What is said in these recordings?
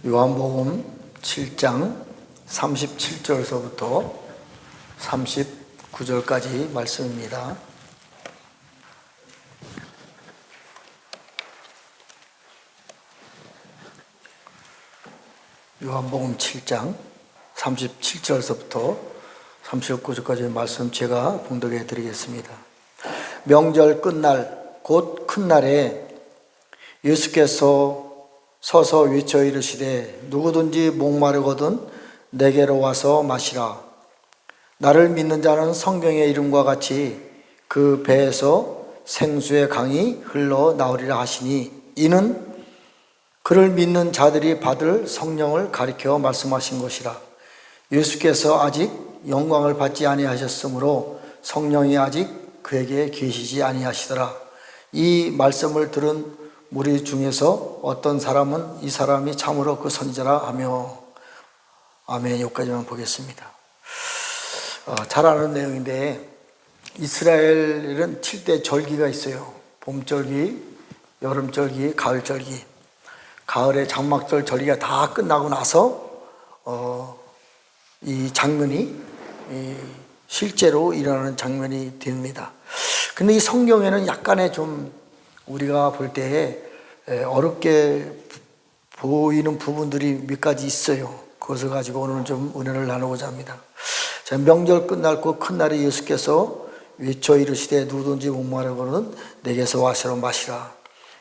요한복음 7장 37절서부터 39절까지 말씀입니다. 요한복음 7장 37절서부터 39절까지 말씀 제가 봉독해 드리겠습니다. 명절 끝날 곧 큰 날에 예수께서 서서 외쳐 이르시되 누구든지 목마르거든 내게로 와서 마시라. 나를 믿는 자는 성경의 이름과 같이 그 배에서 생수의 강이 흘러나오리라 하시니 이는 그를 믿는 자들이 받을 성령을 가리켜 말씀하신 것이라. 예수께서 아직 영광을 받지 아니하셨으므로 성령이 아직 그에게 계시지 아니하시더라. 이 말씀을 들은 무리 중에서 어떤 사람은 이 사람이 참으로 그 선지자라 하며 아멘. 여기까지만 보겠습니다. 잘 아는 내용인데 이스라엘은 7대 절기가 있어요. 봄절기, 여름절기, 가을절기. 가을에 장막절 절기가 다 끝나고 나서 이 장면이 실제로 일어나는 장면이 됩니다. 근데 이 성경에는 약간의 좀 우리가 볼 때에 어렵게 보이는 부분들이 몇 가지 있어요. 그것을 가지고 오늘 좀 은혜를 나누고자 합니다. 자, 명절 끝날 곧 큰 날에 예수께서 외쳐 이르시되 누구든지 목마르거든 내게서 와서 마시라.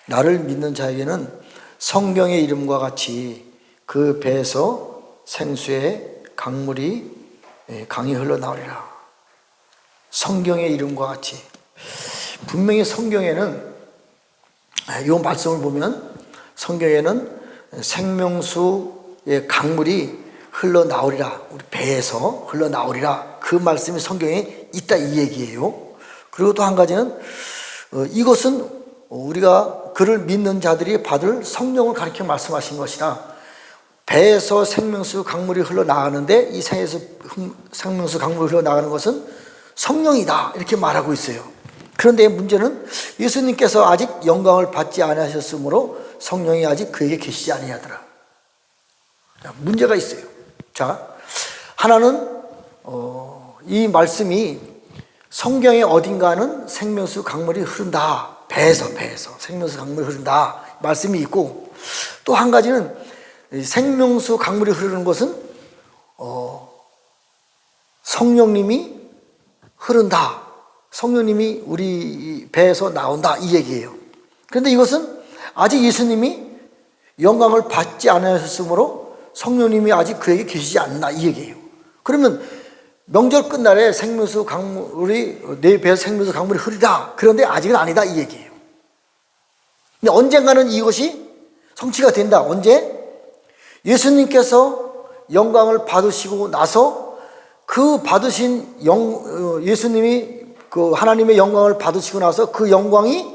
나를 믿는 자에게는 성경의 이름과 같이 그 배에서 생수의 강이 흘러나오리라. 성경의 이름과 같이. 분명히 성경에는 이 말씀을 보면 성경에는 생명수의 강물이 흘러나오리라. 우리 배에서 흘러나오리라. 그 말씀이 성경에 있다 이 얘기예요. 그리고 또 한 가지는 이것은 우리가 그를 믿는 자들이 받을 성령을 가리켜 말씀하신 것이라. 배에서 생명수 강물이 흘러나가는데 이 생명수 강물이 흘러나가는 것은 성령이다 이렇게 말하고 있어요. 그런데 문제는 예수님께서 아직 영광을 받지 아니하셨으므로 성령이 아직 그에게 계시지 아니하더라. 문제가 있어요. 자, 하나는 이 말씀이 성경의 어딘가는 생명수 강물이 흐른다. 배에서 생명수 강물이 흐른다 말씀이 있고, 또 한 가지는 생명수 강물이 흐르는 것은 성령님이 흐른다. 성령님이 우리 배에서 나온다 이 얘기예요. 그런데 이것은 아직 예수님이 영광을 받지 않으셨으므로 성령님이 아직 그에게 계시지 않나 이 얘기예요. 그러면 명절 끝날에 생명수 강물이 내 배에서 생명수 강물이 흐르다. 그런데 아직은 아니다 이 얘기예요. 근데 언젠가는 이것이 성취가 된다. 언제? 예수님께서 영광을 받으시고 나서 그 받으신 예수님이 그 하나님의 영광을 받으시고 나서 그 영광이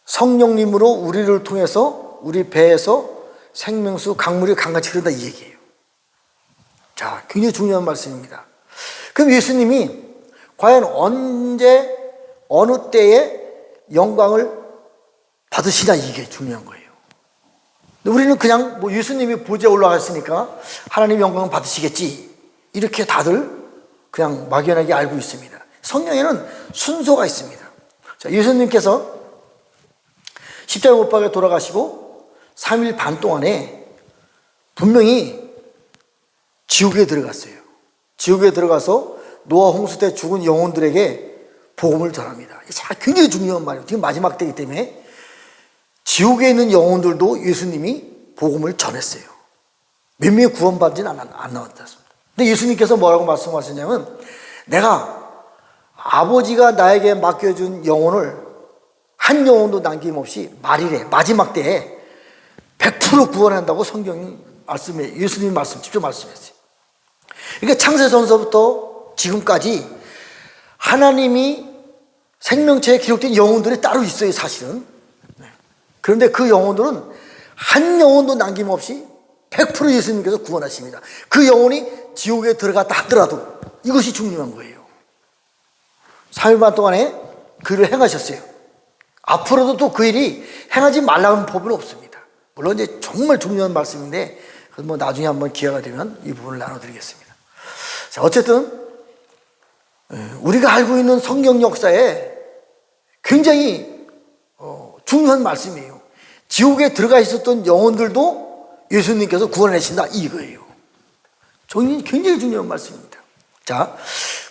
성령님으로 우리를 통해서 우리 배에서 생명수 강물이 강같이 흐른다 이 얘기예요. 자, 굉장히 중요한 말씀입니다. 그럼 예수님이 과연 언제 어느 때에 영광을 받으시냐 이게 중요한 거예요. 우리는 그냥 예수님이 보좌에 올라갔으니까 하나님 영광을 받으시겠지 이렇게 다들 그냥 막연하게 알고 있습니다. 성경에는 순서가 있습니다. 자, 예수님께서 십자가 못 박혀 돌아가시고 3일 반 동안에 분명히 지옥에 들어갔어요. 지옥에 들어가서 노아 홍수 때 죽은 영혼들에게 복음을 전합니다. 굉장히 중요한 말이에요. 지금 마지막 때이기 때문에 지옥에 있는 영혼들도 예수님이 복음을 전했어요. 몇 명이 구원받지는 안 나왔습니다. 근데 예수님께서 뭐라고 말씀하셨냐면 내가 아버지가 나에게 맡겨준 영혼을 한 영혼도 남김없이 말일에 마지막 때에 100% 구원한다고 성경이 말씀해, 예수님이 직접 말씀했어요. 그러니까 창세전서부터 지금까지 하나님이 생명체에 기록된 영혼들이 따로 있어요 사실은. 그런데 그 영혼들은 한 영혼도 남김없이 100% 예수님께서 구원하십니다. 그 영혼이 지옥에 들어갔다 하더라도 이것이 중요한 거예요. 3일 반 동안에 그 일을 행하셨어요. 앞으로도 또 그 일이 행하지 말라는 법은 없습니다. 물론 이제 정말 중요한 말씀인데, 뭐 나중에 한번 기회가 되면 이 부분을 나눠드리겠습니다. 자, 어쨌든 우리가 알고 있는 성경 역사에 굉장히 중요한 말씀이에요. 지옥에 들어가 있었던 영혼들도 예수님께서 구원하신다, 이거예요. 굉장히 중요한 말씀입니다. 자,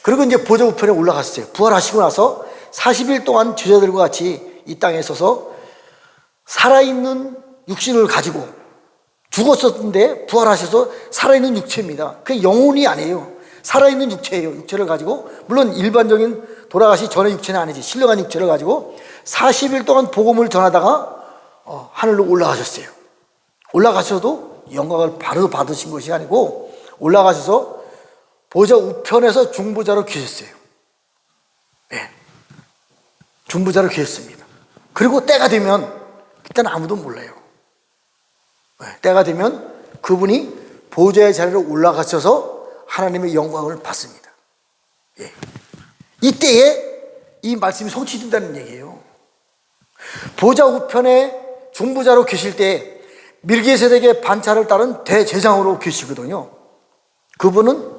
그리고 이제 보좌 우편에 올라갔어요. 부활하시고 나서 40일 동안 제자들과 같이 이 땅에 서서 살아있는 육신을 가지고, 죽었었는데 부활하셔서 살아있는 육체입니다. 그게 영혼이 아니에요. 살아있는 육체예요. 육체를 가지고, 물론 일반적인 돌아가시 전의 육체는 아니지, 신령한 육체를 가지고 40일 동안 복음을 전하다가 하늘로 올라가셨어요. 올라가셔도 영광을 바로 받으신 것이 아니고 올라가셔서 보좌 우편에서 중보자로 계셨어요. 네. 중보자로 계셨습니다. 그리고 때가 되면, 그때는 아무도 몰라요. 네. 때가 되면 그분이 보좌의 자리로 올라가셔서 하나님의 영광을 받습니다. 예. 이때에 이 말씀이 성취된다는 얘기예요. 보좌 우편에 중보자로 계실 때 밀기세덱의 반차를 따른 대제사장으로 계시거든요. 그분은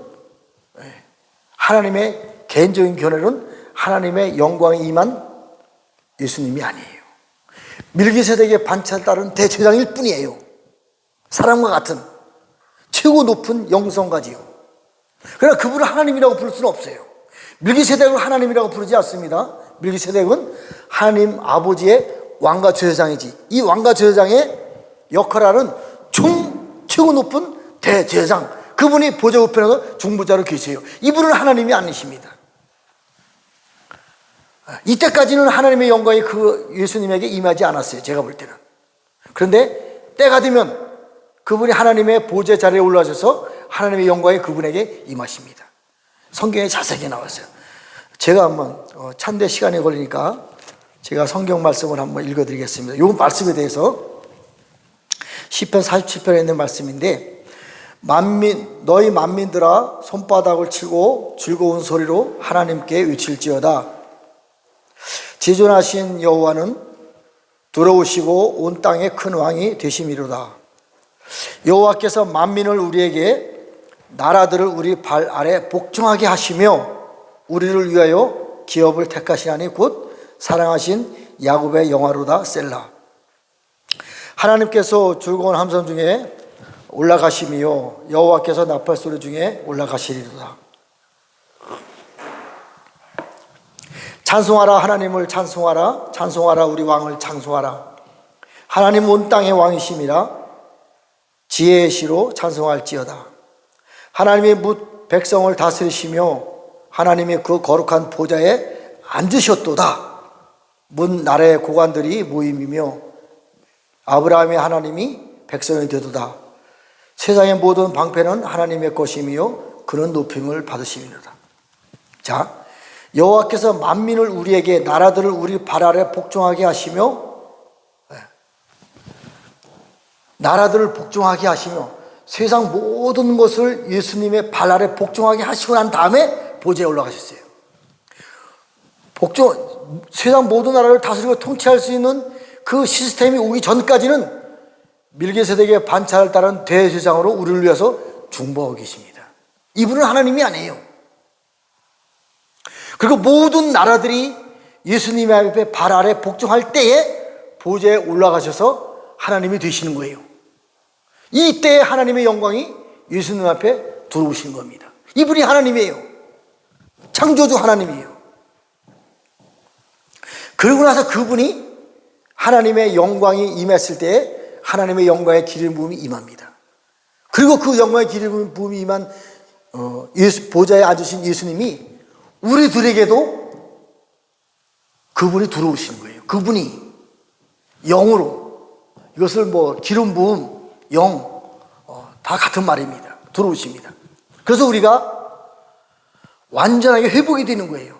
하나님의 개인적인 견해로는 하나님의 영광이 임한 예수님이 아니에요. 밀기세덱의 반차를 따른 대제사장일 뿐이에요. 사람과 같은 최고 높은 영성가지요. 그러나 그분을 하나님이라고 부를 수는 없어요. 밀기세덱을 하나님이라고 부르지 않습니다. 밀기세덱은 하나님 아버지의 왕과 제사장이지, 이 왕과 제사장의 역할을 하는 최고 높은 대제사장, 그분이 보좌 우편에서 중보자로 계세요. 이분은 하나님이 아니십니다. 이때까지는 하나님의 영광이 그 예수님에게 임하지 않았어요, 제가 볼 때는. 그런데 때가 되면 그분이 하나님의 보좌 자리에 올라오셔서 하나님의 영광이 그분에게 임하십니다. 성경에 자세하게 나왔어요. 제가 한번 찬대 시간이 걸리니까 제가 성경 말씀을 한번 읽어드리겠습니다. 이 말씀에 대해서 시편 47편에 있는 말씀인데, 너희 만민들아 손바닥을 치고 즐거운 소리로 하나님께 외칠지어다. 지존하신 여호와는 들어오시고 온 땅의 큰 왕이 되심이로다. 여호와께서 만민을 우리에게, 나라들을 우리 발 아래 복종하게 하시며 우리를 위하여 기업을 택하시나니 곧 사랑하신 야곱의 영화로다. 셀라. 하나님께서 즐거운 함성 중에 올라가시며 여호와께서 나팔 소리 중에 올라가시리로다. 찬송하라, 하나님을 찬송하라. 찬송하라, 우리 왕을 찬송하라. 하나님 온 땅의 왕이심이라. 지혜의 시로 찬송할지어다. 하나님이 뭇 백성을 다스리시며 하나님이 그 거룩한 보좌에 앉으셨도다. 문 나라의 고관들이 모임이며 아브라함의 하나님이 백성이 되도다. 세상의 모든 방패는 하나님의 것이며 그는 높임을 받으심이로다. 자, 여호와께서 만민을 우리에게, 나라들을 우리 발 아래 복종하게 하시며, 나라들을 복종하게 하시며 세상 모든 것을 예수님의 발 아래 복종하게 하시고 난 다음에 보좌에 올라가셨어요. 세상 모든 나라를 다스리고 통치할 수 있는 그 시스템이 오기 전까지는 밀기세덱의 반차를 따른 대제사장으로 우리를 위해서 중보하고 계십니다. 이분은 하나님이 아니에요. 그리고 모든 나라들이 예수님의 앞에 발 아래 복종할 때에 보좌에 올라가셔서 하나님이 되시는 거예요. 이때에 하나님의 영광이 예수님 앞에 들어오신 겁니다. 이분이 하나님이에요. 창조주 하나님이에요. 그러고 나서 그분이 하나님의 영광이 임했을 때에 하나님의 영광의 기름 부음이 임합니다. 그리고 그 영광의 기름 부음이 임한 보좌에 앉으신 예수님이 우리들에게도 그분이 들어오신 거예요. 그분이 영으로, 이것을 뭐 기름 부음, 영, 다 같은 말입니다. 들어오십니다. 그래서 우리가 완전하게 회복이 되는 거예요.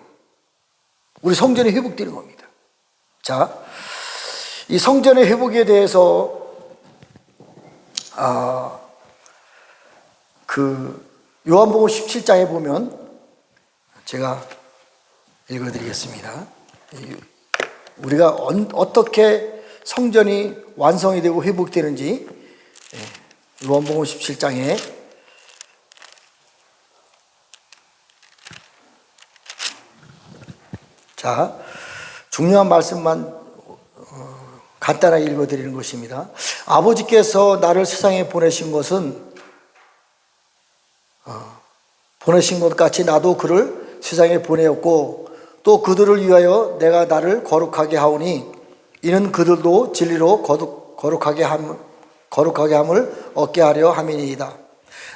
우리 성전이 회복되는 겁니다. 자, 이 성전의 회복에 대해서 요한복음 17장에 보면 제가 읽어드리겠습니다. 우리가 어떻게 성전이 완성이 되고 회복되는지 요한복음 17장에 자, 중요한 말씀만 간단하게 읽어드리는 것입니다. 아버지께서 나를 세상에 보내신 것은 보내신 것 같이 나도 그를 세상에 보내었고 또 그들을 위하여 내가 나를 거룩하게 하오니 이는 그들도 진리로 거룩하게 함을 얻게 하려 함이니이다.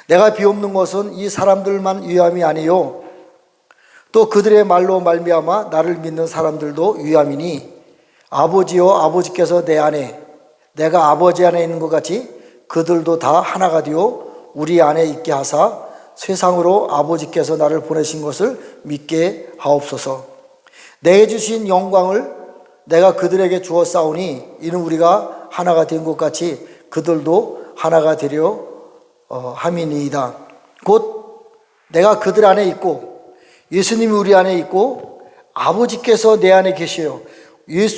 내가 비옵는 것은 이 사람들만 위함이 아니요 또 그들의 말로 말미암아 나를 믿는 사람들도 위함이니 아버지요 아버지께서 내 안에 내가 아버지 안에 있는 것 같이 그들도 다 하나가 되어 우리 안에 있게 하사 세상으로 아버지께서 나를 보내신 것을 믿게 하옵소서. 내게 주신 영광을 내가 그들에게 주었사오니 이는 우리가 하나가 된 것 같이 그들도 하나가 되려 함이니이다. 곧 내가 그들 안에 있고 예수님이 우리 안에 있고 아버지께서 내 안에 계시요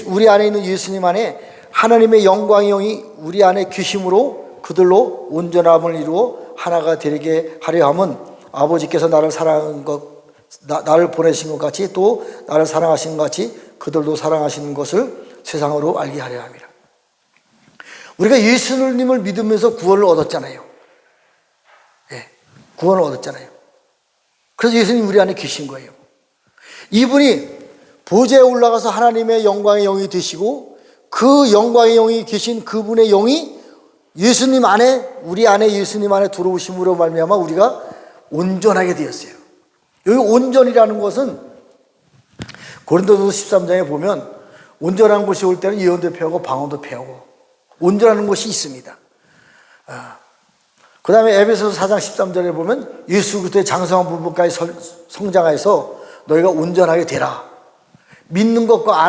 우리 안에 있는 예수님 안에 하나님의 영광의 영이 우리 안에 계심으로 그들로 온전함을 이루어 하나가 되게 하려 함은 아버지께서 나를 사랑한 것 나를 보내신 것 같이 또 나를 사랑하신 것 같이 그들도 사랑하시는 것을 세상으로 알게 하려 함이라. 우리가 예수님을 믿으면서 구원을 얻었잖아요. 구원을 얻었잖아요. 그래서 예수님 우리 안에 계신 거예요. 이분이 보좌에 올라가서 하나님의 영광의 영이 되시고 그 영광의 영이 계신 그분의 영이 예수님 안에 우리 안에 예수님 안에 들어오심으로 말미암아 우리가 온전하게 되었어요. 여기 온전이라는 것은 고린도서 13장에 보면 온전한 곳이 올 때는 예언도 폐하고 방언도 폐하고 온전한 곳이 있습니다. 그 다음에 에베소서 4장 13절에 보면 예수 그리스도의 장성한 부분까지 성장해서 너희가 온전하게 되라. 믿는 것과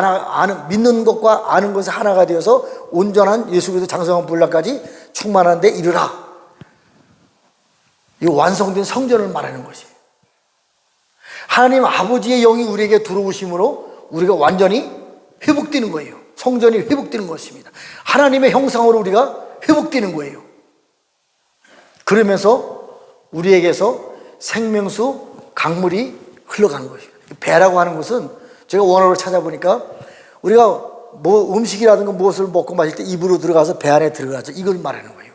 아는 것이 하나가 되어서 온전한 예수 그리스도 장성한 분량까지 충만한 데 이르라. 이 완성된 성전을 말하는 것이에요. 하나님 아버지의 영이 우리에게 들어오심으로 우리가 완전히 회복되는 거예요. 성전이 회복되는 것입니다. 하나님의 형상으로 우리가 회복되는 거예요. 그러면서 우리에게서 생명수 강물이 흘러가는 것입니다. 배라고 하는 것은 제가 원어를 찾아보니까 우리가 뭐 음식이라든가 무엇을 먹고 마실 때 입으로 들어가서 배 안에 들어가죠. 이걸 말하는 거예요.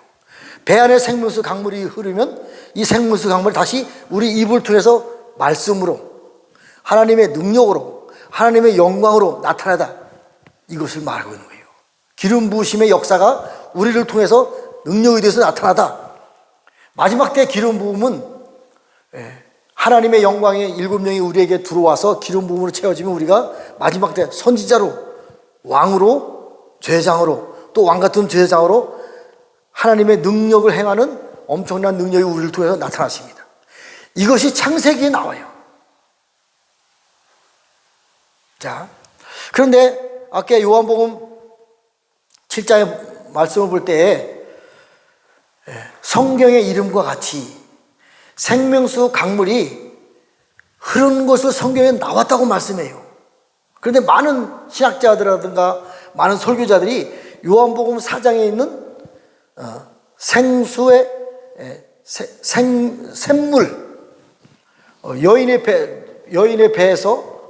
배 안에 생명수 강물이 흐르면 이 생명수 강물이 다시 우리 입을 통해서 말씀으로 하나님의 능력으로 하나님의 영광으로 나타나다. 이것을 말하고 있는 거예요. 기름 부으심의 역사가 우리를 통해서 능력이 돼서 나타나다. 마지막 때 기름 부음은 하나님의 영광의 7명이 우리에게 들어와서 기름 부음으로 채워지면 우리가 마지막 때 선지자로 왕으로 제사장으로 또 왕같은 제사장으로 하나님의 능력을 행하는 엄청난 능력이 우리를 통해서 나타나십니다. 이것이 창세기에 나와요. 자, 그런데 아까 요한복음 7장의 말씀을 볼 때 성경의 이름과 같이 생명수 강물이 흐르는 것을 성경에 나왔다고 말씀해요. 그런데 많은 신학자들이라든가 많은 설교자들이 요한복음 4장에 있는 생수의 샘물 여인의 배에서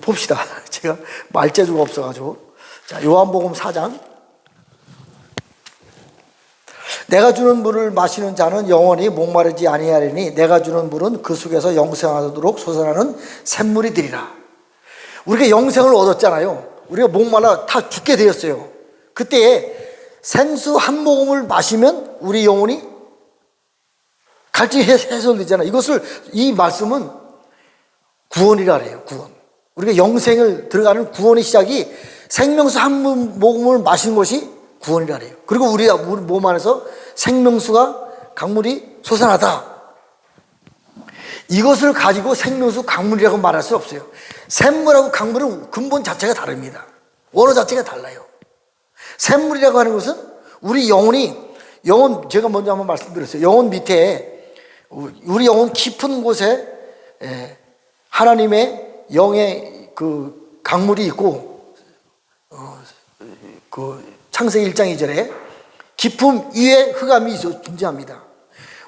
봅시다. 제가 말재주가 없어가지고. 자, 요한복음 4장. 내가 주는 물을 마시는 자는 영원히 목마르지 아니하리니 내가 주는 물은 그 속에서 영생하도록 솟아나는 샘물이 되리라. 우리가 영생을 얻었잖아요. 우리가 목말라 다 죽게 되었어요. 그때 생수 한 모금을 마시면 우리 영혼이 갈증이 해소되잖아요. 이 말씀은 구원이라 그래요. 구원. 우리가 영생을 들어가는 구원의 시작이 생명수 한 모금을 마시는 것이 구원이라 그래요. 그리고 우리 몸 안에서 생명수가 강물이 솟아나다. 이것을 가지고 생명수 강물이라고 말할 수 없어요. 샘물하고 강물은 근본 자체가 다릅니다. 원어 자체가 달라요. 샘물이라고 하는 것은 우리 영혼 제가 먼저 한번 말씀드렸어요. 영혼 밑에 우리 영혼 깊은 곳에 하나님의 영의 그 강물이 있고 그 창세기 1장 2절에 기품 위에 흑암이 존재합니다.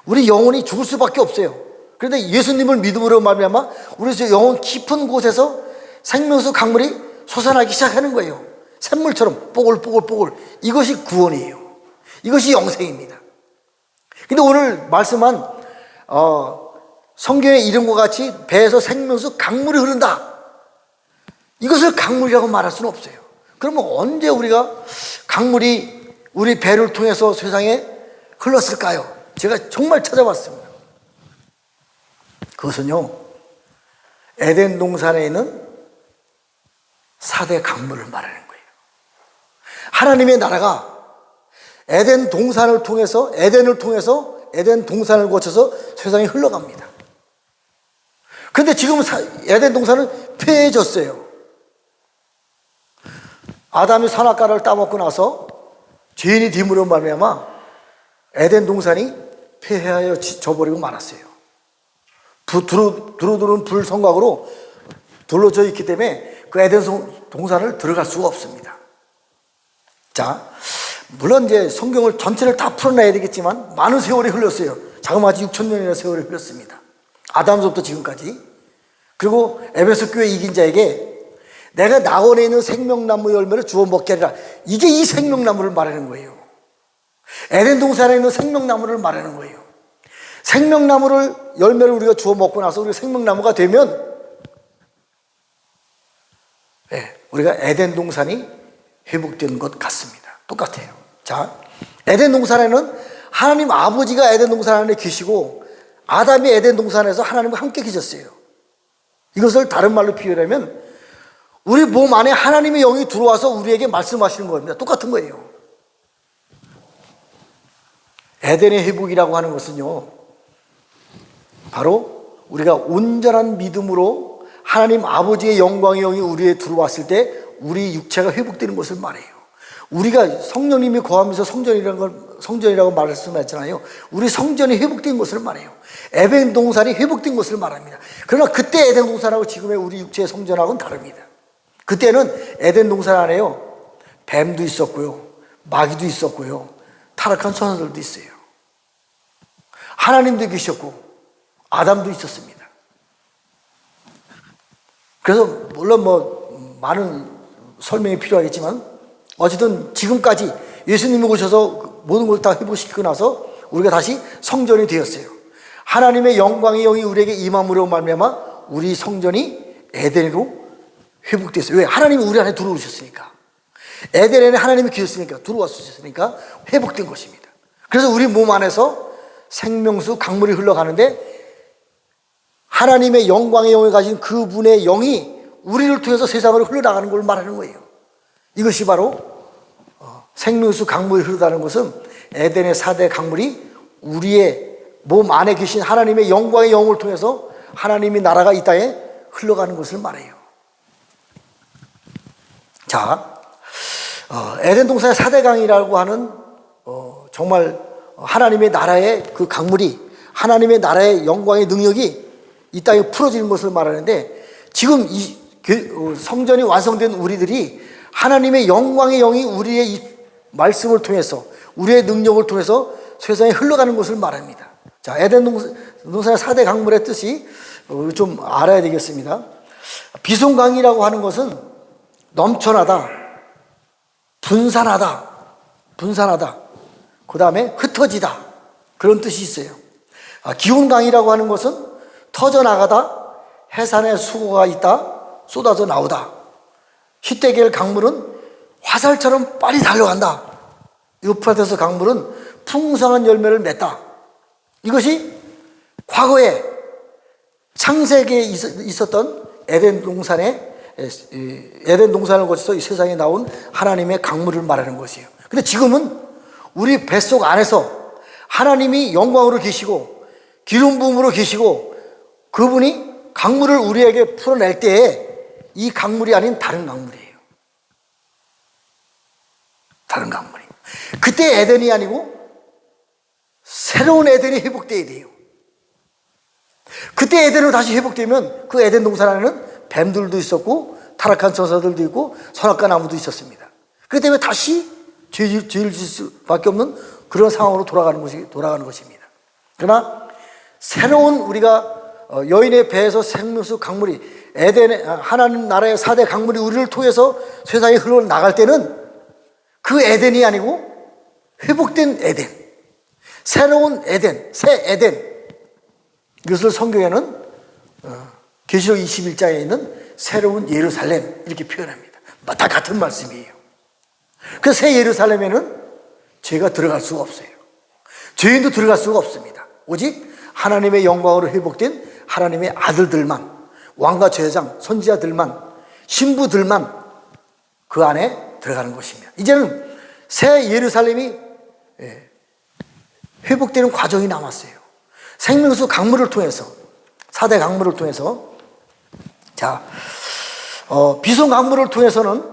우리 영혼이 죽을 수밖에 없어요. 그런데 예수님을 믿음으로 말미암아 우리 영혼 깊은 곳에서 생명수 강물이 솟아나기 시작하는 거예요. 샘물처럼 뽀글뽀글뽀글. 이것이 구원이에요. 이것이 영생입니다. 근데 오늘 말씀한 성경의 이름과 같이 배에서 생명수 강물이 흐른다. 이것을 강물이라고 말할 수는 없어요. 그러면 언제 우리가 강물이 우리 배를 통해서 세상에 흘렀을까요? 제가 정말 찾아봤습니다. 그것은요, 에덴 동산에 있는 4대 강물을 말하는 거예요. 하나님의 나라가 에덴 동산을 통해서, 에덴을 통해서, 에덴 동산을 거쳐서 세상에 흘러갑니다. 그런데 지금 에덴 동산은 폐해졌어요. 아담이 선악과를 따먹고 나서 죄인이 됨으로 말미암아 에덴 동산이 폐해하여 져버리고 말았어요. 두루두루 불 성곽으로 둘러져 있기 때문에 그 에덴 동산을 들어갈 수가 없습니다. 자, 물론 이제 성경을 전체를 다 풀어내야 되겠지만 많은 세월이 흘렀어요. 자그마치 6,000년이나 세월이 흘렀습니다. 아담서부터 지금까지. 그리고 에베소 교회 이긴 자에게 내가 낙원에 있는 생명나무 열매를 주워 먹게 하리라. 이게 이 생명나무를 말하는 거예요. 에덴 동산에 있는 생명나무를 말하는 거예요. 생명나무를 열매를 우리가 주워 먹고 나서 우리가 생명나무가 되면 우리가 에덴 동산이 회복된 것 같습니다. 똑같아요. 자, 에덴 동산에는 하나님 아버지가 에덴 동산 안에 계시고 아담이 에덴 동산에서 하나님과 함께 계셨어요. 이것을 다른 말로 표현하면 우리 몸 안에 하나님의 영이 들어와서 우리에게 말씀하시는 겁니다. 똑같은 거예요. 에덴의 회복이라고 하는 것은요, 바로 우리가 온전한 믿음으로 하나님 아버지의 영광의 영이 우리에 들어왔을 때 우리 육체가 회복되는 것을 말해요. 우리가 성령님이 거하면서 성전이라고 말씀했잖아요. 우리 성전이 회복된 것을 말해요. 에덴 동산이 회복된 것을 말합니다. 그러나 그때 에덴 동산하고 지금의 우리 육체의 성전하고는 다릅니다. 그때는 에덴 동산 안에요, 뱀도 있었고요, 마귀도 있었고요, 타락한 천사들도 있어요. 하나님도 계셨고 아담도 있었습니다. 그래서 물론 많은 설명이 필요하겠지만 어쨌든 지금까지 예수님이 오셔서 모든 걸 다 회복시키고 나서 우리가 다시 성전이 되었어요. 하나님의 영광의 영이 우리에게 임함으로 말미암아 우리 성전이 에덴으로 회복됐어요. 왜? 하나님이 우리 안에 들어오셨으니까. 에덴에 하나님이 계셨으니까, 들어왔으셨으니까 회복된 것입니다. 그래서 우리 몸 안에서 생명수 강물이 흘러가는데 하나님의 영광의 영을 가진 그분의 영이 우리를 통해서 세상으로 흘러나가는 걸 말하는 거예요. 이것이 바로 생명수 강물이 흐르다는 것은 에덴의 4대 강물이 우리의 몸 안에 계신 하나님의 영광의 영을 통해서 하나님의 나라가 이 땅에 흘러가는 것을 말해요. 자, 에덴 동산의 4대 강이라고 하는 정말 하나님의 나라의 그 강물이, 하나님의 나라의 영광의 능력이 이 땅에 풀어지는 것을 말하는데, 지금 이 성전이 완성된 우리들이 하나님의 영광의 영이 우리의 이 말씀을 통해서, 우리의 능력을 통해서 세상에 흘러가는 것을 말합니다. 자, 에덴 동산의 4대 강물의 뜻이 좀 알아야 되겠습니다. 비송강이라고 하는 것은 넘쳐나다, 분산하다, 그 다음에 흩어지다, 그런 뜻이 있어요. 기운강이라고 하는 것은 터져나가다, 해산에 수고가 있다, 쏟아져 나오다. 히데겔 강물은 화살처럼 빨리 달려간다. 유프라테스 강물은 풍성한 열매를 맺다. 이것이 과거에 창세기에 있었던 에덴 동산을 거쳐서 이 세상에 나온 하나님의 강물을 말하는 것이에요. 근데 지금은 우리 뱃속 안에서 하나님이 영광으로 계시고 기름 부음으로 계시고 그분이 강물을 우리에게 풀어낼 때에 이 강물이 아닌 다른 강물이에요. 다른 강물이에요. 그때 에덴이 아니고 새로운 에덴이 회복돼야 돼요. 그때 에덴으로 다시 회복되면 그 에덴 동산 안에는 뱀들도 있었고 타락한 천사들도 있고 선악과 나무도 있었습니다. 그렇기 때문에 다시 죄를 질 수밖에 없는 그런 상황으로 돌아가는 것입니다. 그러나 새로운 우리가 여인의 배에서 생명수 강물이 에덴의 하나님 나라의 4대 강물이 우리를 통해서 세상에 흘러나갈 때는 그 에덴이 아니고 회복된 에덴, 새로운 에덴, 새 에덴, 이것을 성경에는 계시록 21장에 있는 새로운 예루살렘 이렇게 표현합니다. 다 같은 말씀이에요. 그 새 예루살렘에는 죄가 들어갈 수가 없어요. 죄인도 들어갈 수가 없습니다. 오직 하나님의 영광으로 회복된 하나님의 아들들만, 왕과 제사장, 선지자들만, 신부들만 그 안에 들어가는 것입니다. 이제는 새 예루살렘이 회복되는 과정이 남았어요. 생명수 강물을 통해서, 4대 강물을 통해서. 자, 비송 강물을 통해서는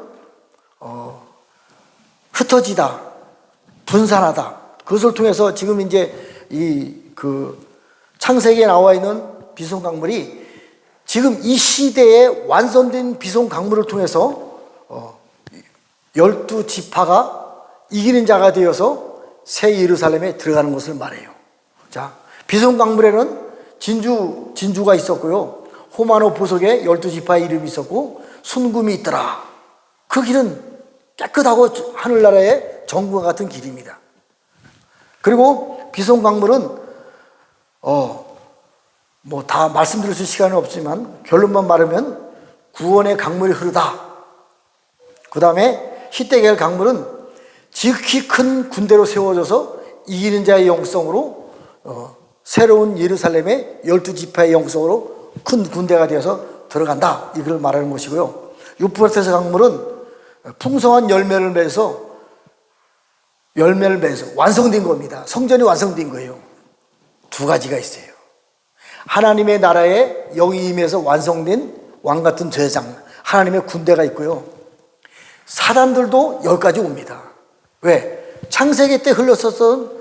흩어지다, 분산하다. 그것을 통해서 지금 이제 창세기에 나와 있는 비송 강물이 지금 이 시대에 완성된 비송 강물을 통해서 12지파가 이기는 자가 되어서 새 예루살렘에 들어가는 것을 말해요. 자, 비송 강물에는 진주가 있었고요. 호마노 보석에 12지파의 이름이 있었고 순금이 있더라. 그 길은 깨끗하고 하늘나라의 정금과 같은 길입니다. 그리고 비송 강물은 다 말씀드릴 수 시간은 없지만 결론만 말하면 구원의 강물이 흐르다. 그 다음에 히데겔 강물은 지극히 큰 군대로 세워져서 이기는 자의 영성으로 새로운 예루살렘의 12지파의 영성으로 큰 군대가 되어서 들어간다. 이걸 말하는 것이고요. 유프라테스 강물은 풍성한 열매를 맺어서 완성된 겁니다. 성전이 완성된 거예요. 두 가지가 있어요. 하나님의 나라의 영이 임해서 완성된 왕같은 제사장, 하나님의 군대가 있고요. 사단들도 여기까지 옵니다. 왜? 창세기 때 흘렀었던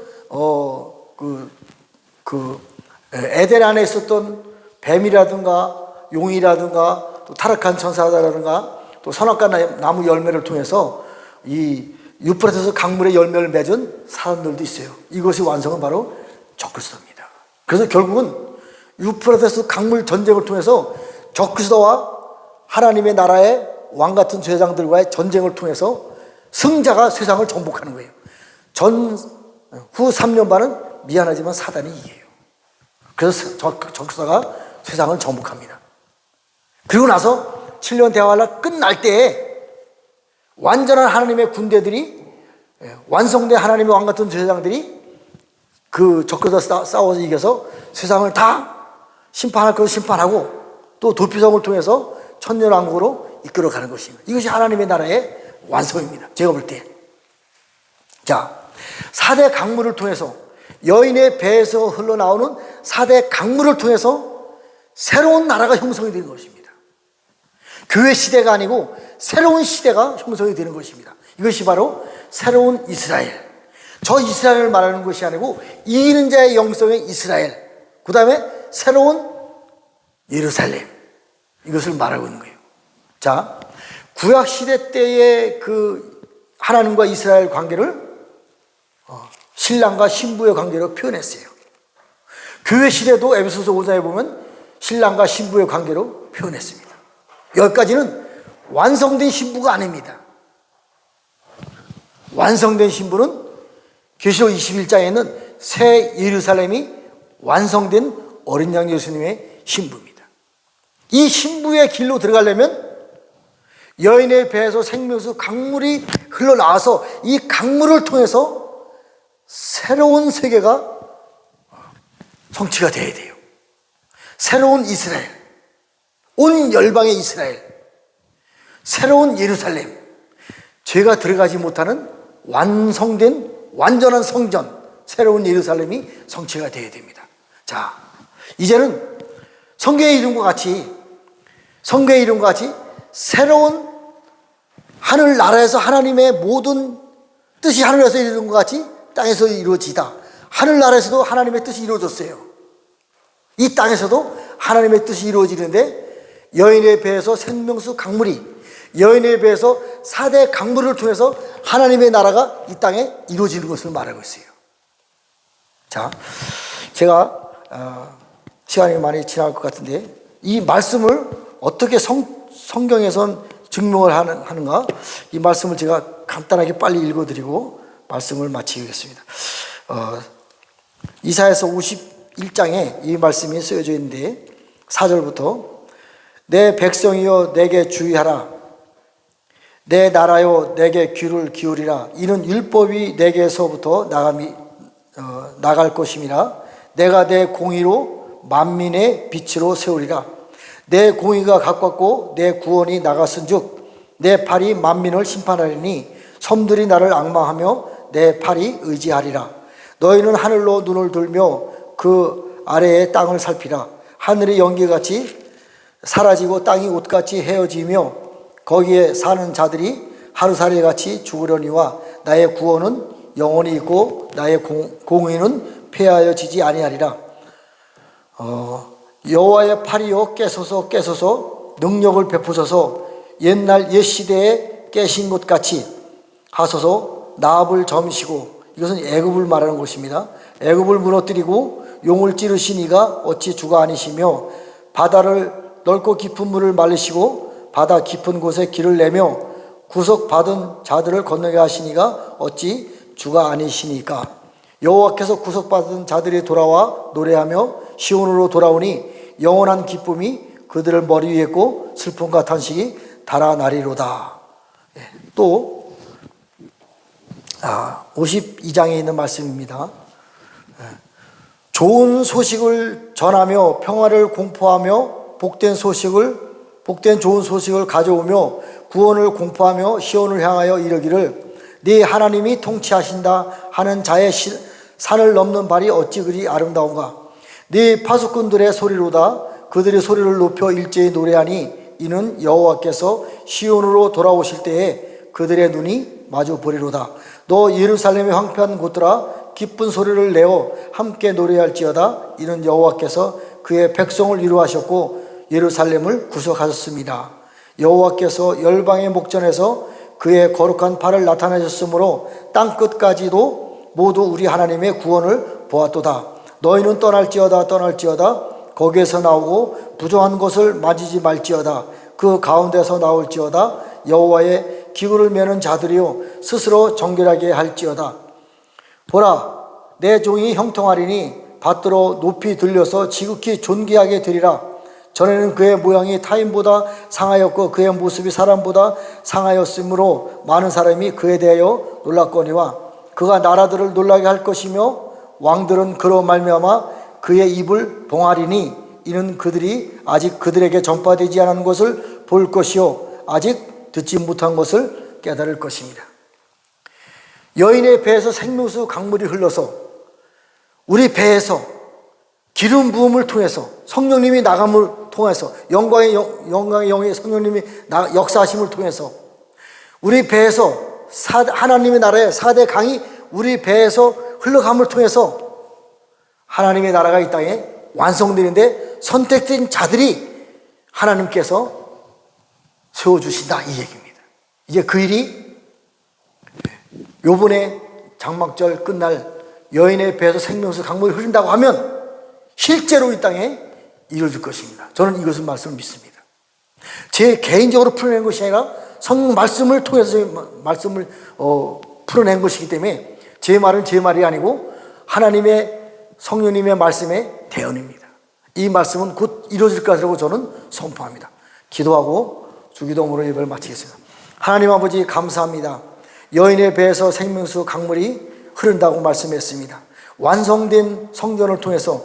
에덴 안에 있었던 뱀이라든가 용이라든가 또 타락한 천사라든가 또 선악과 나무 열매를 통해서 이 유프라테스 강물의 열매를 맺은 사람들도 있어요. 이것이 완성은 바로 적그리스도입니다. 그래서 결국은 유프라테스 강물 전쟁을 통해서 적그리스도와 하나님의 나라의 왕같은 제사장들과의 전쟁을 통해서 승자가 세상을 정복하는 거예요. 후 3년 반은 미안하지만 사단이 이겨요. 그래서 적그리스도가 세상을 정복합니다. 그리고 나서 7년 대환란 끝날 때에 완전한 하나님의 군대들이, 완성된 하나님의 왕같은 제사장들이 그 적그리스도와 싸워서 이겨서 세상을 다 심판할 것을 심판하고 또 도피성을 통해서 천년왕국으로 이끌어가는 것입니다. 이것이 하나님의 나라의 완성입니다. 제가 볼 때. 자, 4대 강물을 통해서, 여인의 배에서 흘러나오는 4대 강물을 통해서 새로운 나라가 형성이 되는 것입니다. 교회 시대가 아니고 새로운 시대가 형성이 되는 것입니다. 이것이 바로 새로운 이스라엘. 저 이스라엘을 말하는 것이 아니고 이기는 자의 영성의 이스라엘, 그 다음에 새로운 예루살렘, 이것을 말하고 있는 거예요. 자, 구약시대 때의 그 하나님과 이스라엘 관계를 신랑과 신부의 관계로 표현했어요. 교회 시대도 에베소서 5장에 보면 신랑과 신부의 관계로 표현했습니다. 여기까지는 완성된 신부가 아닙니다. 완성된 신부는 계시록 21장에는 새 예루살렘이 완성된 어린 양 예수님의 신부입니다. 이 신부의 길로 들어가려면 여인의 배에서 생명수 강물이 흘러나와서 이 강물을 통해서 새로운 세계가 성취가 되어야 돼요. 새로운 이스라엘, 온 열방의 이스라엘, 새로운 예루살렘, 죄가 들어가지 못하는 완성된 완전한 성전, 새로운 예루살렘이 성취가 되어야 됩니다. 자, 이제는 성경의 이름과 같이 새로운 하늘나라에서 하나님의 모든 뜻이 하늘에서 이루어진 것 같이 땅에서 이루어지다. 하늘나라에서도 하나님의 뜻이 이루어졌어요. 이 땅에서도 하나님의 뜻이 이루어지는데 여인의 배에서 생명수 강물이 여인의 배에서 4대 강물을 통해서 하나님의 나라가 이 땅에 이루어지는 것을 말하고 있어요. 자, 제가 시간이 많이 지날 것 같은데 이 말씀을 어떻게 성경에선 증명을 하는가, 이 말씀을 제가 간단하게 빨리 읽어드리고 말씀을 마치겠습니다. 이사야서 51장에 이 말씀이 쓰여져 있는데 4절부터 내 백성이여 내게 주의하라. 내 나라여 내게 귀를 기울이라. 이는 율법이 내게서부터 나갈 것임이라. 내가 내 공의로 만민의 빛으로 세우리라. 내 공의가 가깝고 내 구원이 나갔은즉 내 팔이 만민을 심판하리니 섬들이 나를 앙망하며 내 팔이 의지하리라. 너희는 하늘로 눈을 들며 그 아래의 땅을 살피라. 하늘이 연기같이 사라지고 땅이 옷같이 헤어지며 거기에 사는 자들이 하루살이같이 죽으려니와 나의 구원은 영원히 있고 나의 공의는 폐하여지지 아니하리라. 여호와의 팔이여 깨소서 능력을 베푸소서. 옛날 옛시대에 깨신 것 같이 하소서. 나합을 점시고, 이것은 애굽을 말하는 것입니다. 애굽을 무너뜨리고 용을 찌르신 이가 어찌 주가 아니시며 바다를 넓고 깊은 물을 말리시고 바다 깊은 곳에 길을 내며 구속받은 자들을 건너게 하신 이가 어찌 주가 아니시니까. 여호와께서 구속받은 자들이 돌아와 노래하며 시온으로 돌아오니 영원한 기쁨이 그들을 머리 위에 있고 슬픔과 탄식이 달아나리로다. 또 52장에 있는 말씀입니다. 좋은 소식을 전하며 평화를 공포하며 복된 좋은 소식을 가져오며 구원을 공포하며 시온을 향하여 이르기를 네 하나님이 통치하신다 하는 자의 산을 넘는 발이 어찌 그리 아름다운가. 네 파수꾼들의 소리로다. 그들의 소리를 높여 일제히 노래하니 이는 여호와께서 시온으로 돌아오실 때에 그들의 눈이 마주 보리로다. 너 예루살렘의 황폐한 곳들아 기쁜 소리를 내어 함께 노래할지어다. 이는 여호와께서 그의 백성을 위로하셨고 예루살렘을 구속하셨습니다. 여호와께서 열방의 목전에서 그의 거룩한 팔을 나타내셨으므로 땅끝까지도 모두 우리 하나님의 구원을 보았도다. 너희는 떠날지어다 거기에서 나오고 부정한 것을 만지지 말지어다. 그 가운데서 나올지어다. 여호와의 기구를 메는 자들이요 스스로 정결하게 할지어다. 보라, 내 종이 형통하리니 받들어 높이 들려서 지극히 존귀하게 되리라. 전에는 그의 모양이 타인보다 상하였고 그의 모습이 사람보다 상하였으므로 많은 사람이 그에 대하여 놀랐거니와 그가 나라들을 놀라게 할 것이며 왕들은 그로 말미암아 그의 입을 봉하리니 이는 그들이 아직 그들에게 전파되지 않은 것을 볼 것이요 아직 듣지 못한 것을 깨달을 것입니다. 여인의 배에서 생명수 강물이 흘러서 우리 배에서 기름 부음을 통해서 성령님이 나감을 통해서 영광의 영의 성령님이 역사하심을 통해서 우리 배에서 하나님의 나라의 4대 강이 우리 배에서 흘러감을 통해서 하나님의 나라가 이 땅에 완성되는데 선택된 자들이 하나님께서 세워주신다, 이 얘기입니다. 이제 그 일이 요번에 장막절 끝날 여인의 배에서 생명수 강물이 흐른다고 하면 실제로 이 땅에 이루어질 것입니다. 저는 이것을 말씀을 믿습니다. 제 개인적으로 풀어낸 것이 아니라 성경 말씀을 통해서 말씀을 풀어낸 것이기 때문에 제 말은 제 말이 아니고 하나님의 성령님의 말씀의 대언입니다. 이 말씀은 곧 이루어질 것이라고 저는 선포합니다. 기도하고 주기도문으로 예배를 마치겠습니다. 하나님 아버지 감사합니다. 여인의 배에서 생명수 강물이 흐른다고 말씀했습니다. 완성된 성전을 통해서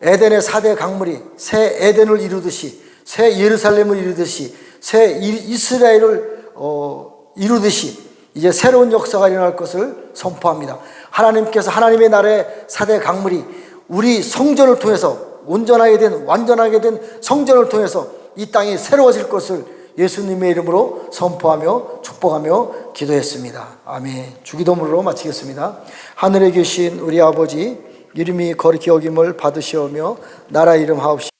에덴의 4대 강물이 새 에덴을 이루듯이 새 예루살렘을 이루듯이 새 이스라엘을 이루듯이 이제 새로운 역사가 일어날 것을 선포합니다. 하나님께서 하나님의 나라의 4대 강물이 우리 성전을 통해서 완전하게 된 성전을 통해서 이 땅이 새로워질 것을 예수님의 이름으로 선포하며 축복하며 기도했습니다. 아멘. 주기도문으로 마치겠습니다. 하늘에 계신 우리 아버지, 이름이 거룩히 여김을 받으시오며 나라 이름 하옵시며